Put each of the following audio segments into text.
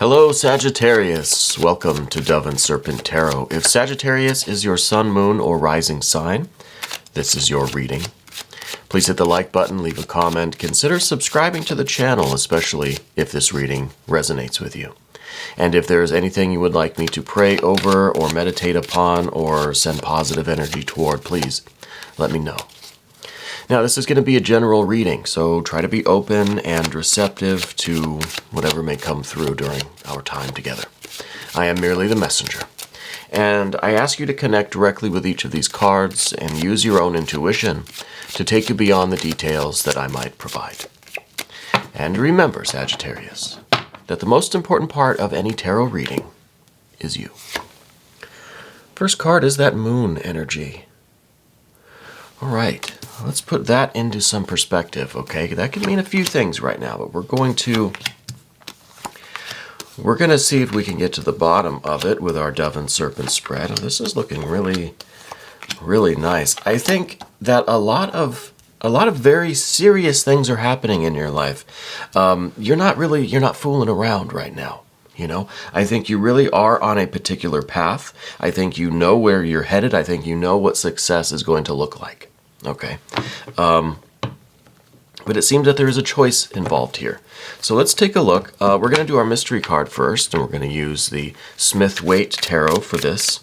Hello, Sagittarius. Welcome to Dove and Serpent Tarot. If Sagittarius is your sun, moon, or rising sign, this is your reading. Please hit the like button, leave a comment, consider subscribing to the channel, especially if this reading resonates with you. And if there is anything you would like me to pray over or meditate upon or send positive energy toward, please let me know. Now, this is going to be a general reading, so try to be open and receptive to whatever may come through during our time together. I am merely the messenger, and I ask you to connect directly with each of these cards and use your own intuition to take you beyond the details that I might provide. And remember, Sagittarius, that the most important part of any tarot reading is you. First card is that moon energy. All right, let's put that into some perspective, okay? That can mean a few things right now, but we're going to see if we can get to the bottom of it with our Dove and Serpent spread. Oh, this is looking really, really nice. I think that a lot of very serious things are happening in your life. You're not fooling around right now. You know, I think you really are on a particular path. I think you know where you're headed. I think you know what success is going to look like. Okay. But it seems that there is a choice involved here. So let's take a look. We're going to do our mystery card first, and we're going to use the Smith-Waite Tarot for this.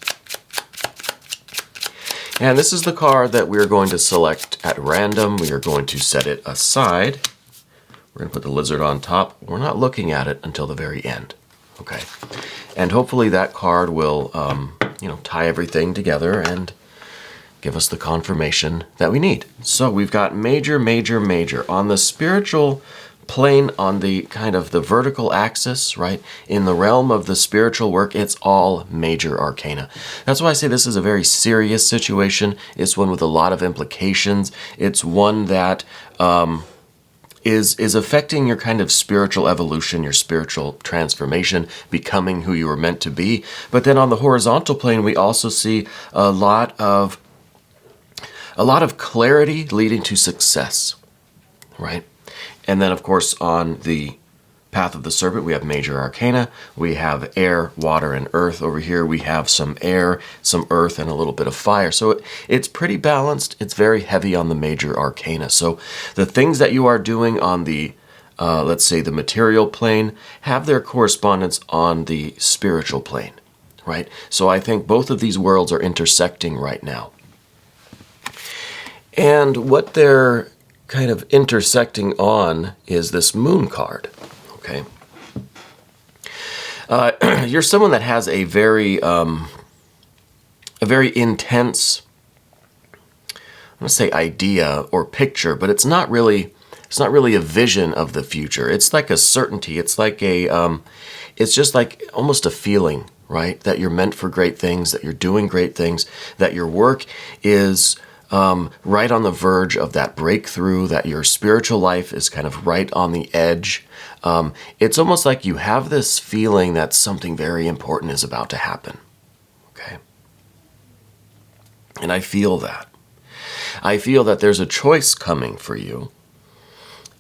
And this is the card that we're going to select at random. We are going to set it aside. We're going to put the lizard on top. We're not looking at it until the very end. Okay. And hopefully that card will, tie everything together and give us the confirmation that we need. So we've got major, major, major. On the spiritual plane, on the kind of the vertical axis, right? In the realm of the spiritual work, it's all major arcana. That's why I say this is a very serious situation. It's one with a lot of implications. It's one that is affecting your kind of spiritual evolution, your spiritual transformation, becoming who you were meant to be. But then on the horizontal plane, we also see a lot of clarity leading to success, right? And then, of course, on the path of the serpent, we have major arcana. We have air, water, and earth. Over here, we have some air, some earth, and a little bit of fire. So it's pretty balanced. It's very heavy on the major arcana. So the things that you are doing on the, let's say, the material plane, have their correspondence on the spiritual plane, right? So I think both of these worlds are intersecting right now. And what they're kind of intersecting on is this moon card, okay? You're someone that has a very intense, I'm gonna say idea or picture, but it's not really a vision of the future. It's like a certainty. It's like it's just like almost a feeling, right? That you're meant for great things, that you're doing great things, that your work is right on the verge of that breakthrough, that your spiritual life is kind of right on the edge. It's almost like you have this feeling that something very important is about to happen, okay? And I feel that. I feel that there's a choice coming for you,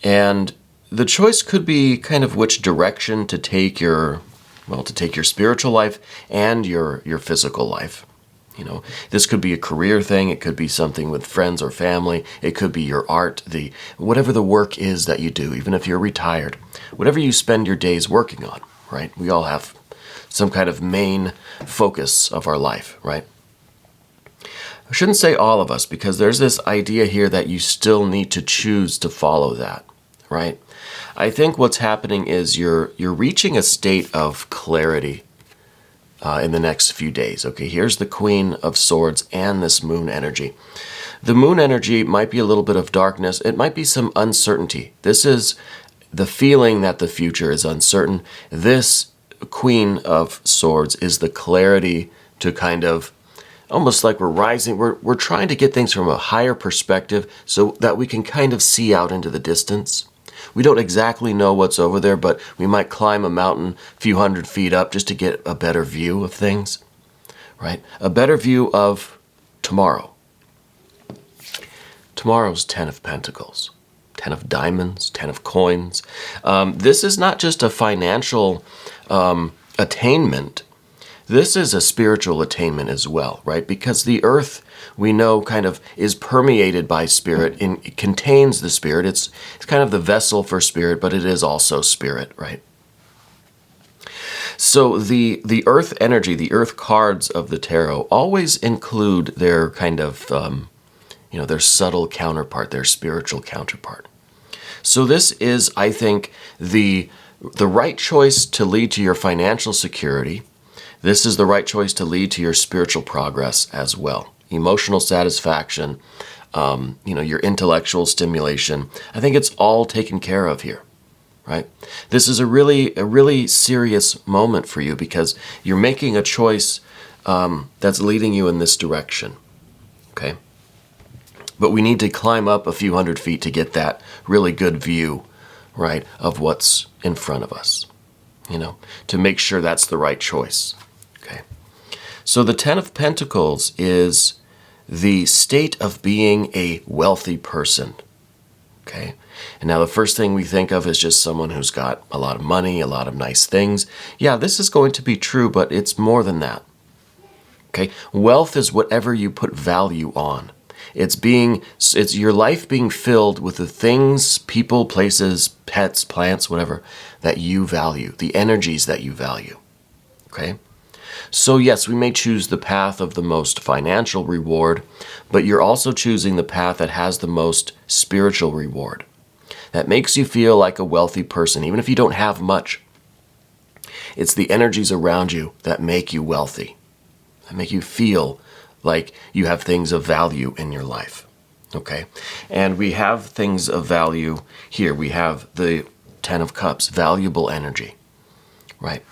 and the choice could be kind of which direction to take your spiritual life and your physical life. You know, this could be a career thing. It could be something with friends or family. It could be your art, whatever the work is that you do, even if you're retired, whatever you spend your days working on, right? We all have some kind of main focus of our life, right? I shouldn't say all of us, because there's this idea here that you still need to choose to follow that, right? I think what's happening is you're reaching a state of clarity in the next few days. Okay, here's the Queen of Swords and this moon energy. The moon energy might be a little bit of darkness. It might be some uncertainty. This is the feeling that the future is uncertain. This Queen of Swords is the clarity to kind of almost like we're rising. We're trying to get things from a higher perspective so that we can kind of see out into the distance. We don't exactly know what's over there, but we might climb a mountain a few hundred feet up just to get a better view of things, right? A better view of tomorrow. Tomorrow's 10 of Pentacles. Ten of Diamonds, Ten of Coins. This is not just a financial attainment. This is a spiritual attainment as well, right? Because the earth, we know, kind of is permeated by spirit. It contains the spirit. It's kind of the vessel for spirit, but it is also spirit, right? So the earth energy, the earth cards of the tarot always include their kind of, their subtle counterpart, their spiritual counterpart. So this is, I think, the right choice to lead to your financial security. This is the right choice to lead to your spiritual progress as well. Emotional satisfaction, your intellectual stimulation. I think it's all taken care of here, right? This is a really serious moment for you because you're making a choice that's leading you in this direction, okay? But we need to climb up a few hundred feet to get that really good view, right, of what's in front of us, to make sure that's the right choice, okay? So the Ten of Pentacles is the state of being a wealthy person, okay? And now the first thing we think of is just someone who's got a lot of money, a lot of nice things. Yeah, this is going to be true, but it's more than that, okay? Wealth is whatever you put value on. It's your life being filled with the things, people, places, pets, plants, whatever, that you value, the energies that you value, okay? So yes, we may choose the path of the most financial reward, but you're also choosing the path that has the most spiritual reward, that makes you feel like a wealthy person, even if you don't have much. It's the energies around you that make you wealthy, that make you feel like you have things of value in your life, okay? And we have things of value here. We have the Ten of Cups, valuable energy, right?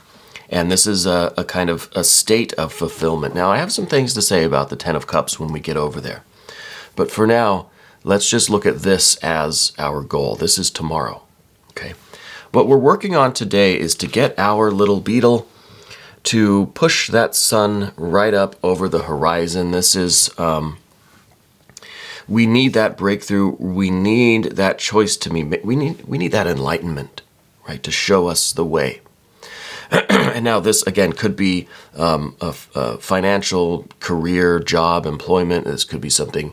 And this is a kind of a state of fulfillment. Now, I have some things to say about the Ten of Cups when we get over there. But for now, let's just look at this as our goal. This is tomorrow, okay? What we're working on today is to get our little beetle to push that sun right up over the horizon. This is, we need that breakthrough. We need that choice to be made. We need that enlightenment, right, to show us the way. And now this, again, could be a financial, career, job, employment. This could be something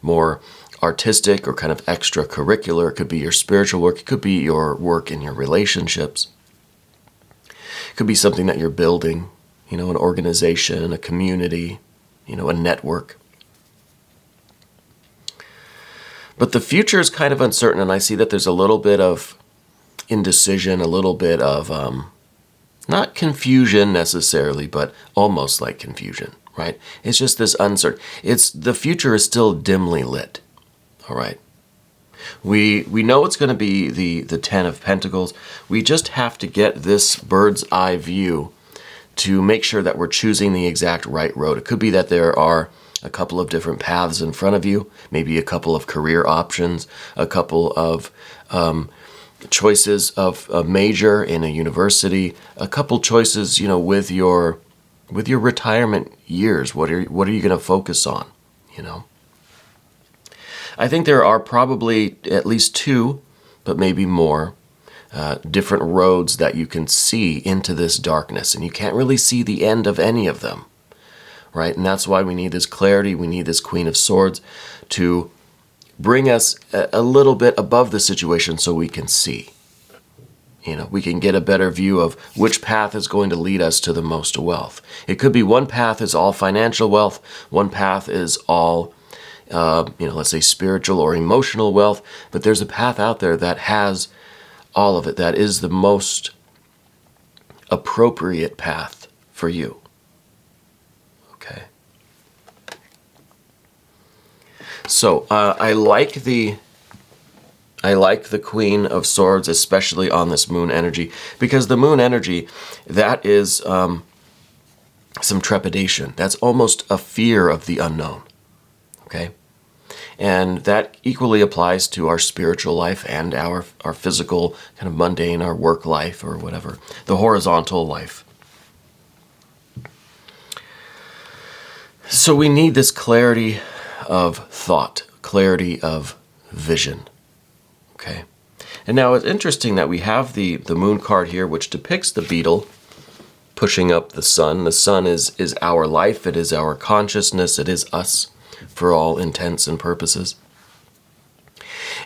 more artistic or kind of extracurricular. It could be your spiritual work. It could be your work in your relationships. It could be something that you're building, an organization, a community, a network. But the future is kind of uncertain, and I see that there's a little bit of indecision, a little bit of, not confusion necessarily, but almost like confusion, right? It's just this uncertain. The future is still dimly lit, all right? We know it's going to be the Ten of Pentacles. We just have to get this bird's eye view to make sure that we're choosing the exact right road. It could be that there are a couple of different paths in front of you, maybe a couple of career options, a couple of choices of a major in a university, a couple choices, with your retirement years. What are you going to focus on, I think there are probably at least two, but maybe more, different roads that you can see into this darkness, and you can't really see the end of any of them, right? And that's why we need this clarity. We need this Queen of Swords to bring us a little bit above the situation so we can see. We can get a better view of which path is going to lead us to the most wealth. It could be one path is all financial wealth, one path is all let's say spiritual or emotional wealth, but there's a path out there that has all of it, that is the most appropriate path for you, okay? So I like the Queen of Swords, especially on this moon energy, because the moon energy, that is some trepidation. That's almost a fear of the unknown. Okay? And that equally applies to our spiritual life and our physical, kind of mundane, our work life or whatever, the horizontal life. So we need this clarity of thought, clarity of vision. Okay. And now it's interesting that we have the moon card here, which depicts the beetle pushing up the sun. The sun is our life. It is our consciousness. It is us for all intents and purposes.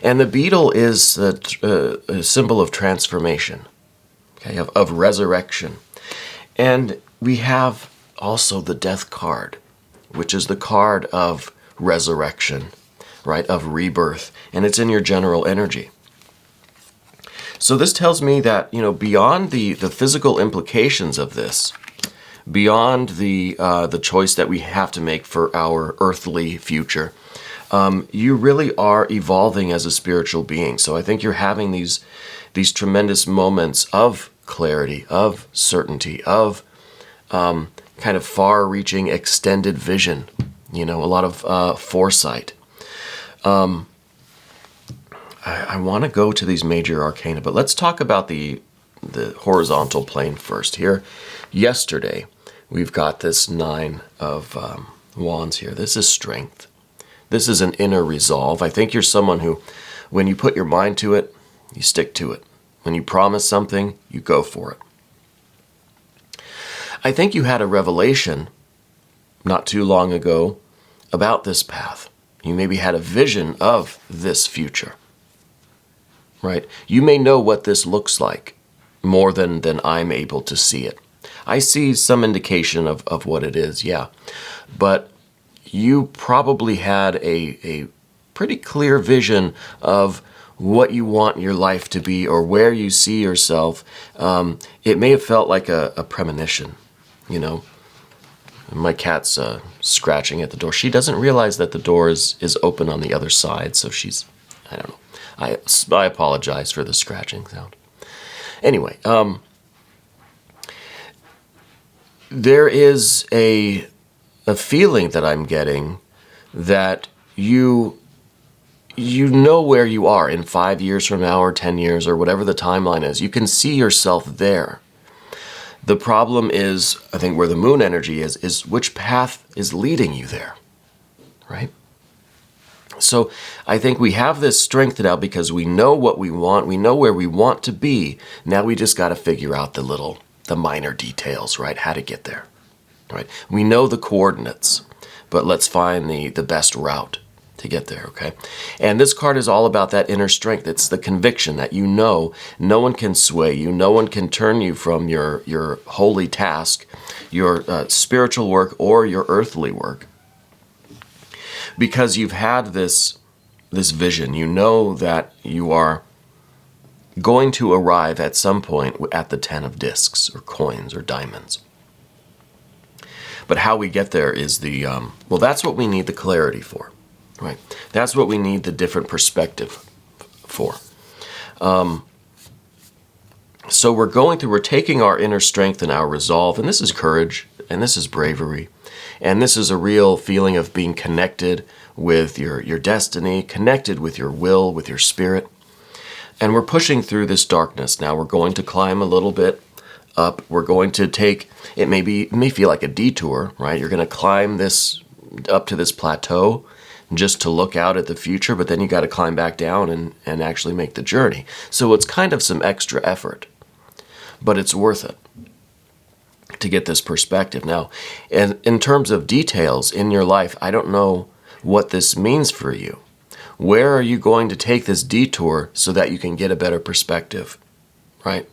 And the beetle is a symbol of transformation, okay, of resurrection. And we have also the death card, which is the card of resurrection, right, of rebirth. And it's in your general energy. So this tells me that, beyond the physical implications of this, beyond the choice that we have to make for our earthly future, you really are evolving as a spiritual being. So I think you're having these tremendous moments of clarity, of certainty, of kind of far-reaching, extended vision. A lot of foresight. I want to go to these major arcana, but let's talk about the horizontal plane first. Here, yesterday, we've got this 9 of wands here. This is strength. This is an inner resolve. I think you're someone who, when you put your mind to it, you stick to it. When you promise something, you go for it. I think you had a revelation not too long ago about this path. You maybe had a vision of this future. Right? You may know what this looks like more than I'm able to see it. I see some indication of what it is, yeah. But you probably had a pretty clear vision of what you want your life to be or where you see yourself. It may have felt like a premonition, My cat's scratching at the door. She doesn't realize that the door is open on the other side, so she's, I don't know. I apologize for the scratching sound. Anyway, there is a feeling that I'm getting that you know where you are in 5 years from now or 10 years or whatever the timeline is. You can see yourself there. The problem is, I think where the moon energy is which path is leading you there, right? So I think we have this strengthened out because we know what we want. We know where we want to be. Now we just got to figure out the minor details, right? How to get there, right? We know the coordinates, but let's find the best route to get there, okay? And this card is all about that inner strength. It's the conviction that no one can sway you. No one can turn you from your holy task, your spiritual work, or your earthly work. Because you've had this vision, you know that you are going to arrive at some point at the 10 of discs or coins or diamonds. But how we get there is that's what we need the clarity for, right? That's what we need the different perspective for. So we're taking our inner strength and our resolve, and this is courage, and this is bravery. And this is a real feeling of being connected with your destiny, connected with your will, with your spirit. And we're pushing through this darkness. Now we're going to climb a little bit up. We're going to it may feel like a detour, right? You're going to climb this up to this plateau just to look out at the future, but then you got to climb back down and actually make the journey. So it's kind of some extra effort, but it's worth it to get this perspective. Now, in terms of details in your life, I don't know what this means for you. Where are you going to take this detour so that you can get a better perspective, right?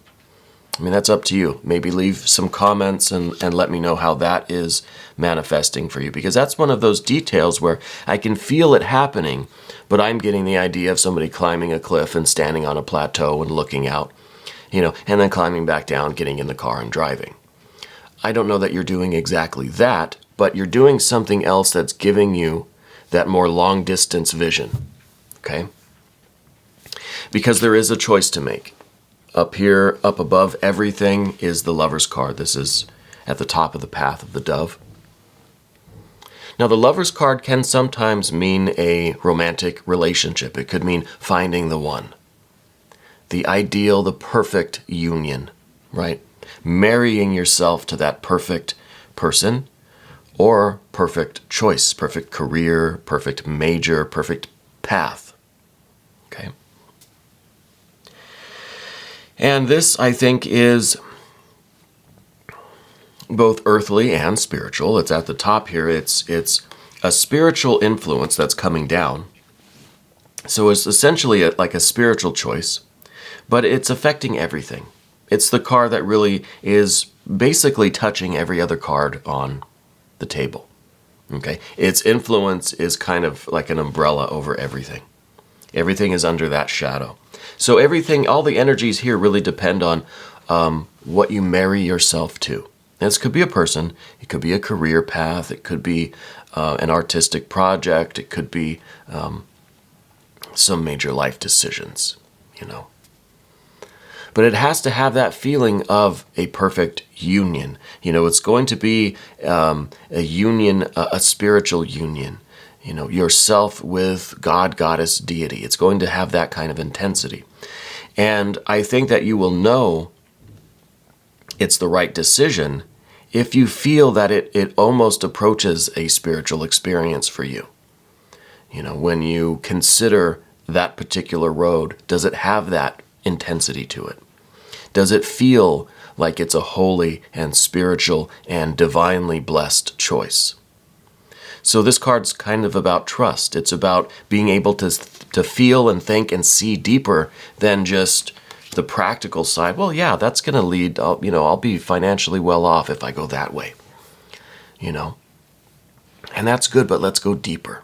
I mean, that's up to you. Maybe leave some comments and let me know how that is manifesting for you, because that's one of those details where I can feel it happening, but I'm getting the idea of somebody climbing a cliff and standing on a plateau and looking out, and then climbing back down, getting in the car and driving. I don't know that you're doing exactly that, but you're doing something else that's giving you that more long-distance vision, okay? Because there is a choice to make. Up here, up above everything, is the Lover's card. This is at the top of the path of the Dove. Now, the Lover's card can sometimes mean a romantic relationship. It could mean finding the one, the ideal, the perfect union, right? Marrying yourself to that perfect person or perfect choice, perfect career, perfect major, perfect path, okay? And this, I think, is both earthly and spiritual. It's at the top here. It's a spiritual influence that's coming down. So it's essentially like a spiritual choice, but it's affecting everything. It's the card that really is basically touching every other card on the table. Okay? Its influence is kind of like an umbrella over everything. Everything is under that shadow. So everything, all the energies here really depend on what you marry yourself to. This could be a person, it could be a career path, it could be an artistic project, it could be some major life decisions, you know. But it has to have that feeling of a perfect union. You know, it's going to be a union, a spiritual union. You know, yourself with God, goddess, deity. It's going to have that kind of intensity. And I think that you will know it's the right decision if you feel that it almost approaches a spiritual experience for you. You know, when you consider that particular road, does it have that intensity to it? Does it feel like it's a holy and spiritual and divinely blessed choice? So this card's kind of about trust. It's about being able to feel and think and see deeper than just the practical side. Well, yeah, that's going to lead, I'll be financially well off if I go that way. You know? And that's good, but let's go deeper.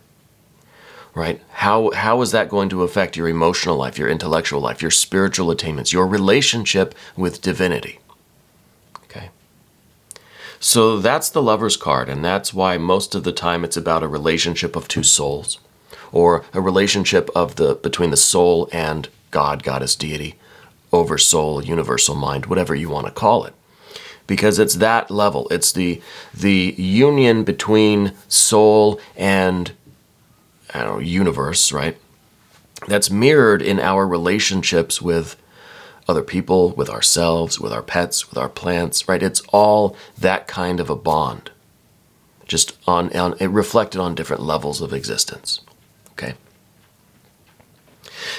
Right? How is that going to affect your emotional life, your intellectual life, your spiritual attainments, your relationship with divinity? Okay. So that's the Lover's card, and that's why most of the time it's about a relationship of two souls, or a relationship of between the soul and God, goddess, deity, over soul, universal mind, whatever you want to call it. Because it's that level. It's the union between soul and universe, right? That's mirrored in our relationships with other people, with ourselves, with our pets, with our plants, right? It's all that kind of a bond, just it reflected on different levels of existence, okay?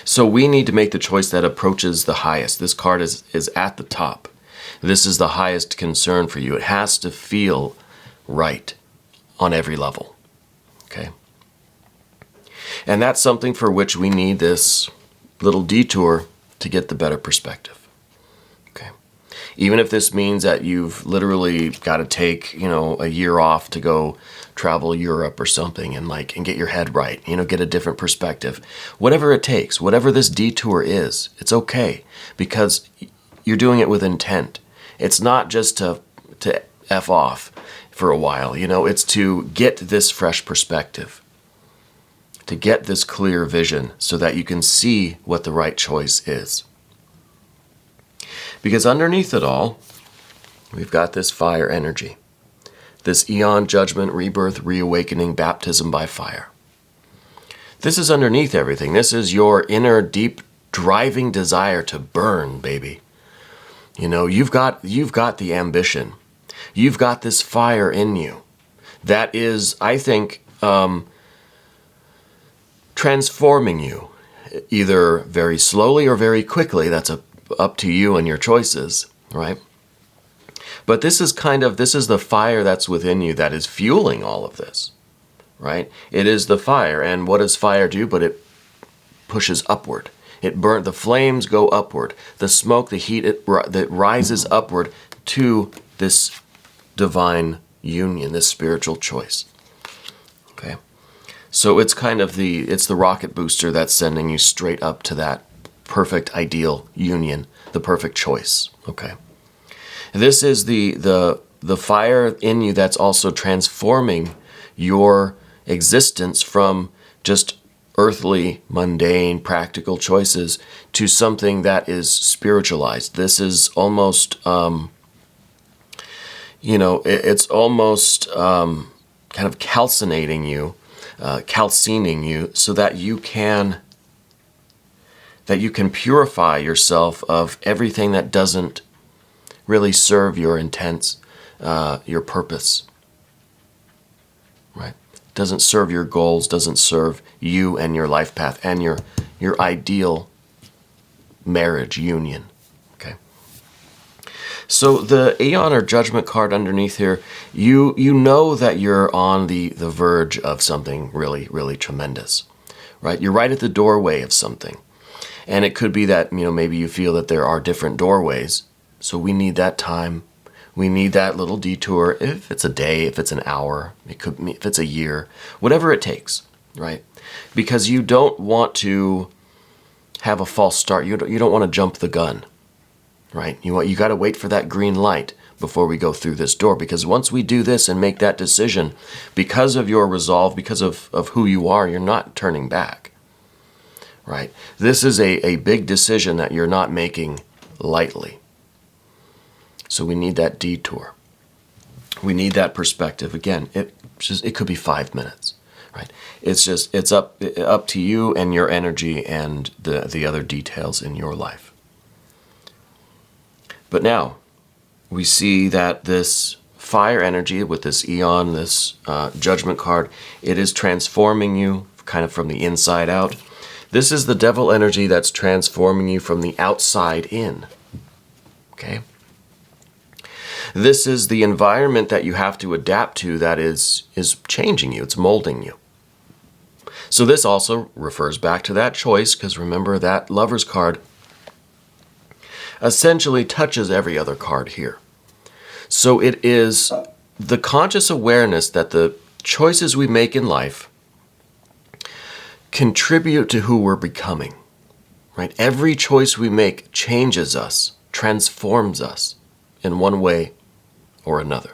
So we need to make the choice that approaches the highest. This card is at the top. This is the highest concern for you. It has to feel right on every level, okay? And that's something for which we need this little detour to get the better perspective. Okay. Even if this means that you've literally got to take, a year off to go travel Europe or something and get your head right, get a different perspective. Whatever it takes, whatever this detour is, it's okay because you're doing it with intent. It's not just to F off for a while, it's to get this fresh perspective, to get this clear vision so that you can see what the right choice is. Because underneath it all, we've got this fire energy, this eon, judgment, rebirth, reawakening, baptism by fire. This is underneath everything. This is your inner, deep, driving desire to burn, baby. You've got the ambition. You've got this fire in you that is, I think, transforming you, either very slowly or very quickly. That's up to you and your choices, right? But this is the fire that's within you that is fueling all of this, right? It is the fire, and what does fire do? But it pushes upward. The flames go upward. The smoke, the heat, that rises upward to this divine union, this spiritual choice, okay? So it's it's the rocket booster that's sending you straight up to that perfect ideal union, the perfect choice, okay? This is the fire in you that's also transforming your existence from just earthly, mundane, practical choices to something that is spiritualized. This is almost, it's almost kind of calcining you so that you can purify yourself of everything that doesn't really serve your intents, your purpose, right? Doesn't serve your goals, doesn't serve you and your life path and your ideal marriage union, okay? So the Aeon or Judgment card underneath here, you know that you're on the verge of something really, really tremendous, right? You're right at the doorway of something. And it could be that, maybe you feel that there are different doorways. So we need that time. We need that little detour. If it's a day, if it's an hour, if it's a year, whatever it takes, right? Because you don't want to have a false start. You don't want to jump the gun, right? You got to wait for that green light before we go through this door. Because once we do this and make that decision, because of your resolve, because of who you are, you're not turning back, right? This is a big decision that you're not making lightly. So we need that detour. We need that perspective. Again, it could be 5 minutes, right? It's up to you and your energy and the other details in your life. But now we see that this fire energy with this Aeon, this Judgment card, it is transforming you kind of from the inside out. This is the devil energy that's transforming you from the outside in. Okay? This is the environment that you have to adapt to that is changing you. It's molding you. So this also refers back to that choice, because remember that Lover's card essentially touches every other card here. So it is the conscious awareness that the choices we make in life contribute to who we're becoming, right? Every choice we make changes us, transforms us in one way or another.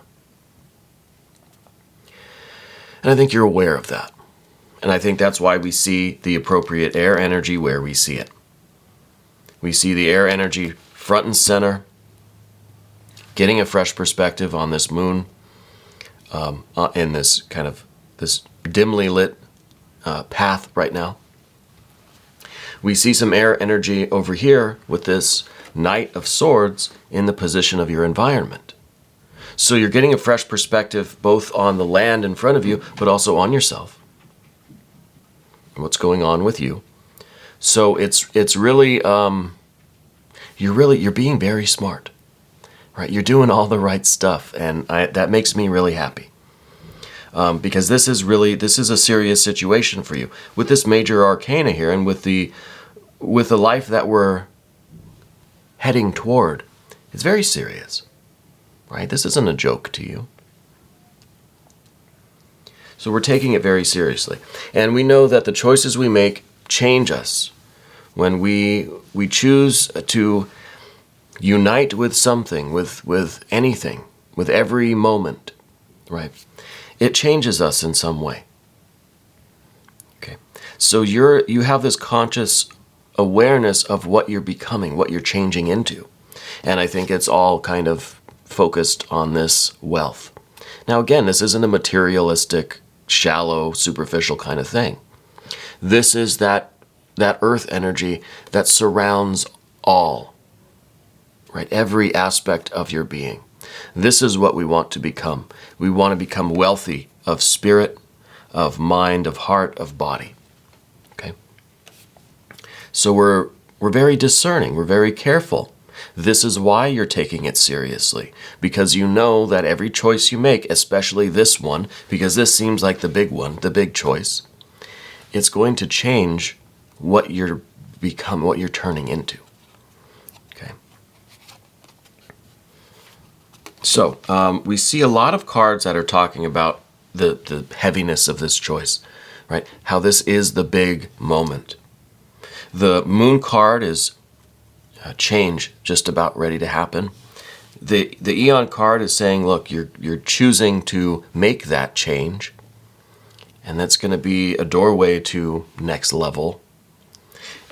And I think you're aware of that. And I think that's why we see the appropriate air energy where we see it. We see the air energy front and center, getting a fresh perspective on this moon in this kind of this dimly lit path right now. We see some air energy over here with this Knight of Swords in the position of your environment. So you're getting a fresh perspective both on the land in front of you, but also on yourself and what's going on with you. So it's really you're being very smart, right? You're doing all the right stuff, and that makes me really happy. Because this is a serious situation for you with this major arcana here, and with the life that we're heading toward. It's very serious, right? This isn't a joke to you. So we're taking it very seriously, and we know that the choices we make change us. When we choose to unite with something, with anything, with every moment, right? It changes us in some way. Okay. So you have this conscious awareness of what you're becoming, what you're changing into. And I think it's all kind of focused on this wealth. Now again, this isn't a materialistic, shallow, superficial kind of thing. This is that earth energy that surrounds all, right? Every aspect of your being. This is what we want to become. We want to become wealthy of spirit, of mind, of heart, of body. Okay? So we're very discerning. We're very careful. This is why you're taking it seriously, because you know that every choice you make, especially this one, because this seems like the big one, the big choice, it's going to change what you're turning into. Okay. So we see a lot of cards that are talking about the heaviness of this choice, right? How this is the big moment. The Moon card is change just about ready to happen. The Aeon card is saying, look, you're choosing to make that change, and that's going to be a doorway to next level.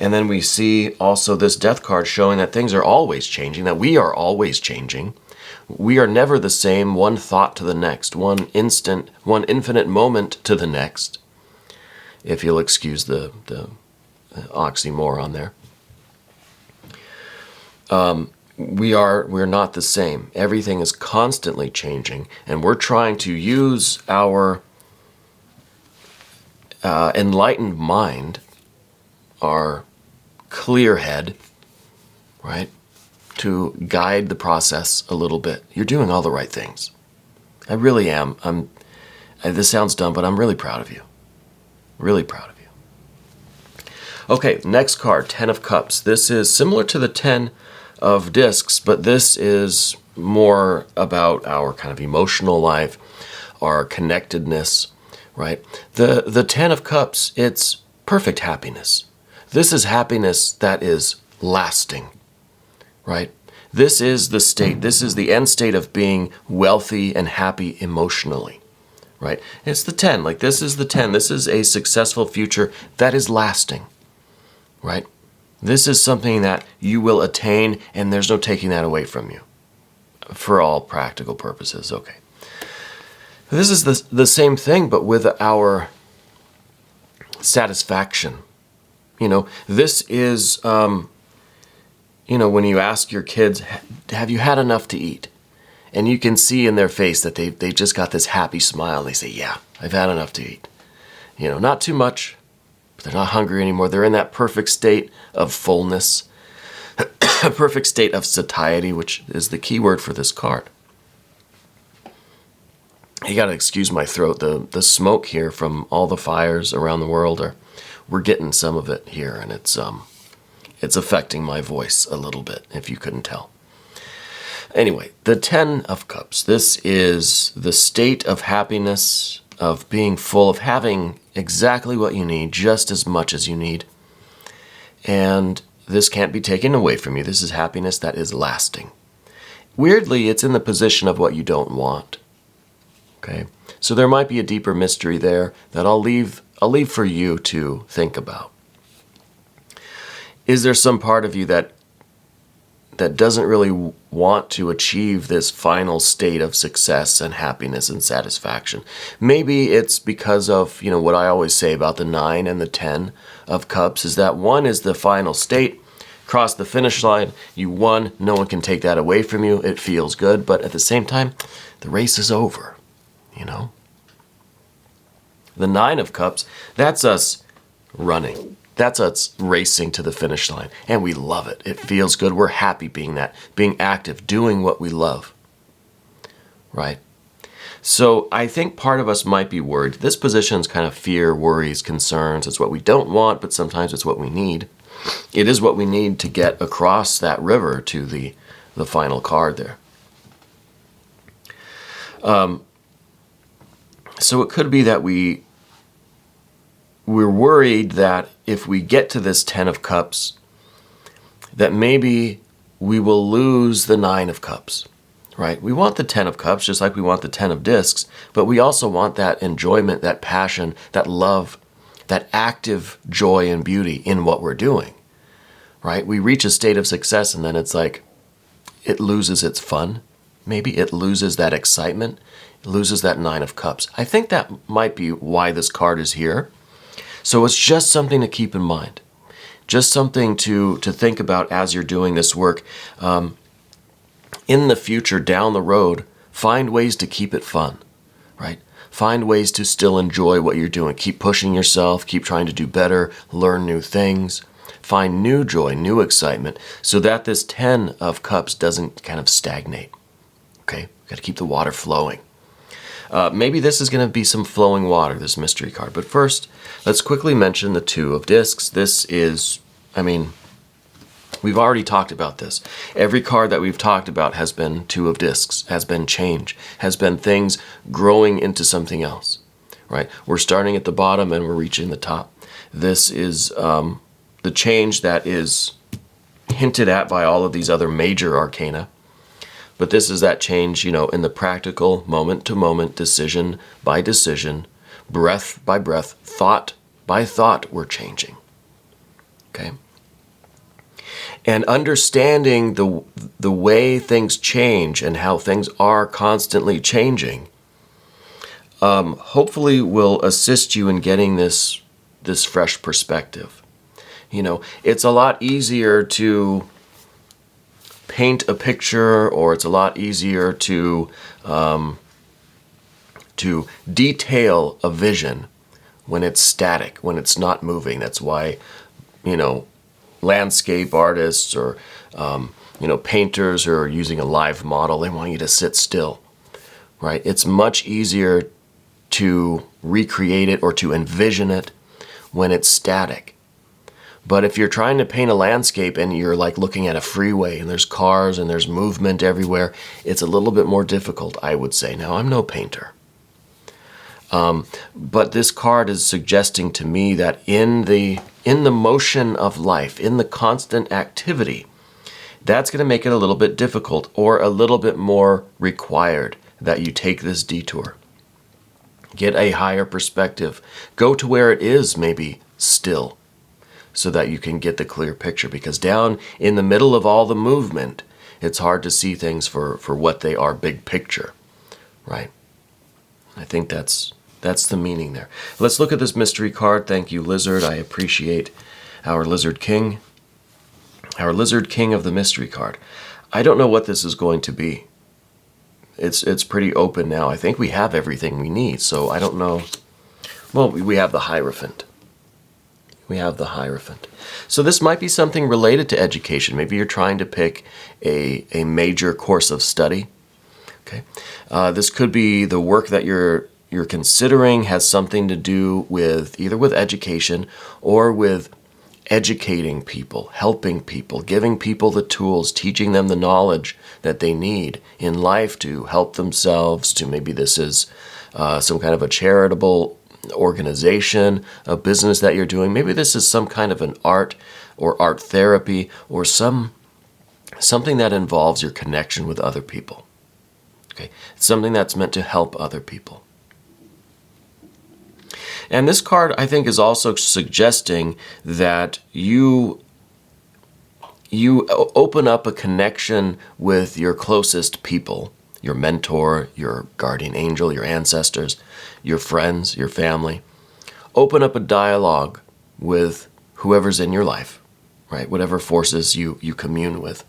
And then we see also this Death card showing that things are always changing, that we are always changing. We are never the same, one thought to the next, one instant, one infinite moment to the next, if you'll excuse the oxymoron there. We're not the same. Everything is constantly changing, and we're trying to use our enlightened mind, our clear head, right, to guide the process a little bit. You're doing all the right things. I really am. This sounds dumb, but I'm really proud of you. Really proud of you. Okay, next card, Ten of Cups. This is similar to the Ten of Discs, but this is more about our kind of emotional life, our connectedness, right? The Ten of Cups, it's perfect happiness. This is happiness that is lasting, right? This is the state, this is the end state of being wealthy and happy emotionally, right? It's the 10, like this is the 10. This is a successful future that is lasting, right? This is something that you will attain and there's no taking that away from you for all practical purposes, okay. This is the same thing, but with our satisfaction. This is, when you ask your kids, have you had enough to eat? And you can see in their face that they just got this happy smile. They say, yeah, I've had enough to eat. Not too much, but they're not hungry anymore. They're in that perfect state of fullness, a perfect state of satiety, which is the key word for this card. You got to excuse my throat. The smoke here from all the fires around the world, we're getting some of it here, and it's affecting my voice a little bit, if you couldn't tell. Anyway, the Ten of Cups. This is the state of happiness, of being full, of having exactly what you need, just as much as you need. And this can't be taken away from you. This is happiness that is lasting. Weirdly, it's in the position of what you don't want. Okay, so there might be a deeper mystery there that I'll leave for you to think about. Is there some part of you that doesn't really want to achieve this final state of success and happiness and satisfaction? Maybe it's because of, what I always say about the 9 and the 10 of Cups, is that 1 is the final state, cross the finish line, you won, no one can take that away from you, it feels good, but at the same time, the race is over. The 9 of Cups, that's us running. That's us racing to the finish line. And we love it. It feels good. We're happy being active, doing what we love. Right? So I think part of us might be worried. This position is kind of fear, worries, concerns. It's what we don't want, but sometimes it's what we need. It is what we need to get across that river to the final card there. So it could be that we're worried that if we get to this 10 of Cups, that maybe we will lose the 9 of Cups, right? We want the 10 of Cups just like we want the 10 of Discs, but we also want that enjoyment, that passion, that love, that active joy and beauty in what we're doing, right? We reach a state of success and then it's like it loses its fun. Maybe it loses that excitement. It loses that 9 of Cups. I think that might be why this card is here. So it's just something to keep in mind. Just something to think about as you're doing this work. In the future, down the road, find ways to keep it fun, right? Find ways to still enjoy what you're doing. Keep pushing yourself. Keep trying to do better. Learn new things. Find new joy, new excitement, so that this 10 of Cups doesn't kind of stagnate. Okay? We've got to keep the water flowing. Maybe this is going to be some flowing water, this mystery card. But first, let's quickly mention the 2 of Discs. This is, we've already talked about this. Every card that we've talked about has been 2 of Discs, has been change, has been things growing into something else, right? We're starting at the bottom and we're reaching the top. This is the change that is hinted at by all of these other major arcana. But this is that change, in the practical, moment-to-moment, decision by decision, breath by breath, thought by thought, we're changing. Okay? And understanding the way things change and how things are constantly changing, hopefully will assist you in getting this fresh perspective. It's a lot easier to paint a picture, or it's a lot easier to detail a vision when it's static, when it's not moving. That's why, landscape artists or painters who are using a live model, they want you to sit still, right? It's much easier to recreate it or to envision it when it's static. But if you're trying to paint a landscape and you're like looking at a freeway and there's cars and there's movement everywhere, it's a little bit more difficult, I would say. Now, I'm no painter. But this card is suggesting to me that in the motion of life, in the constant activity, that's going to make it a little bit difficult or a little bit more required that you take this detour. Get a higher perspective. Go to where it is maybe still so that you can get the clear picture. Because down in the middle of all the movement, it's hard to see things for what they are, big picture, right? I think that's the meaning there. Let's look at this mystery card. Thank you, Lizard. I appreciate our Lizard King. Our Lizard King of the mystery card. I don't know what this is going to be. It's pretty open now. I think we have everything we need, so I don't know. Well, we have the Hierophant. We have the Hierophant. So this might be something related to education. Maybe you're trying to pick a major course of study. Okay. This could be the work that you're considering has something to do with either with education or with educating people, helping people, giving people the tools, teaching them the knowledge that they need in life to help themselves. To maybe this is some kind of a charitable organization, a business that you're doing. Maybe this is some kind of an art or art therapy or something that involves your connection with other people. Okay, it's something that's meant to help other people. And this card, I think, is also suggesting that you open up a connection with your closest people, your mentor, your guardian angel, your ancestors, your friends, your family. Open up a dialogue with whoever's in your life, right? Whatever forces you commune with,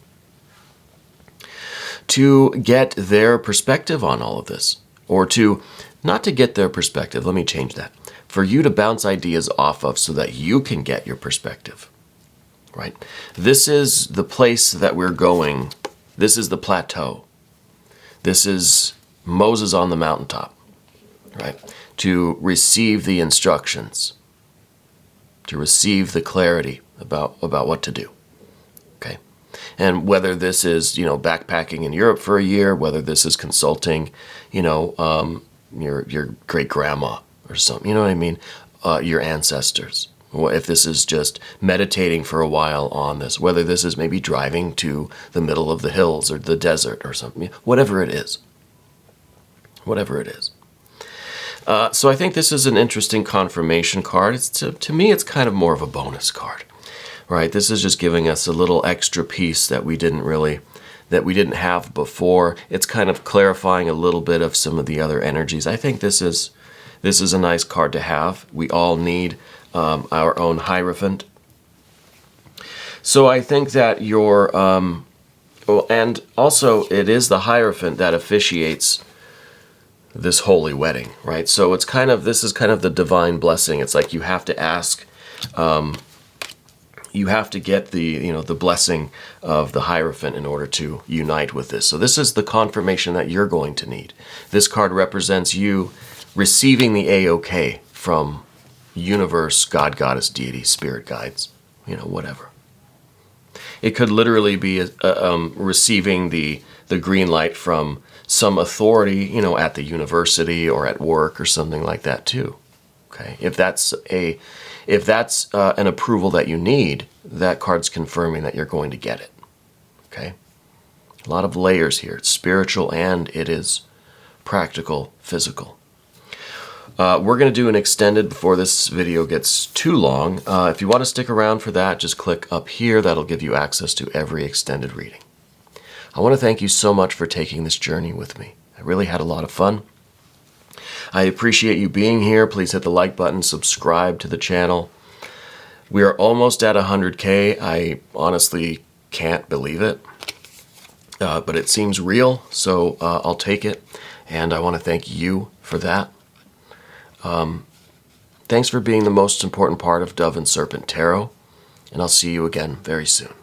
to get their perspective on all of this, or not to get their perspective, let me change that. For you to bounce ideas off of so that you can get your perspective, right? This is the place that we're going. This is the plateau. This is Moses on the mountaintop, right? To receive the instructions, to receive the clarity about what to do, okay? And whether this is, backpacking in Europe for a year, whether this is consulting, your great-grandma, or something, you know what I mean? Your ancestors. If this is just meditating for a while on this, whether this is maybe driving to the middle of the hills or the desert or something, whatever it is. Whatever it is. So I think this is an interesting confirmation card. To me, it's kind of more of a bonus card, right? This is just giving us a little extra piece that we didn't have before. It's kind of clarifying a little bit of some of the other energies. I think this is a nice card to have. We all need our own Hierophant. So I think that and also it is the Hierophant that officiates this holy wedding, right? So this is kind of the divine blessing. It's like you have to ask, you have to get the blessing of the Hierophant in order to unite with this. So this is the confirmation that you're going to need. This card represents you receiving the A-OK from universe, God, goddess, deity, spirit guides, whatever. It could literally be receiving the green light from some authority, at the university or at work or something like that too. Okay, if that's an approval that you need, that card's confirming that you're going to get it. Okay, a lot of layers here. It's spiritual and it is practical, physical. We're going to do an extended before this video gets too long. If you want to stick around for that, just click up here. That'll give you access to every extended reading. I want to thank you so much for taking this journey with me. I really had a lot of fun. I appreciate you being here. Please hit the like button, subscribe to the channel. We are almost at 100K. I honestly can't believe it, but it seems real, so I'll take it. And I want to thank you for that. Thanks for being the most important part of Dove and Serpent Tarot, and I'll see you again very soon.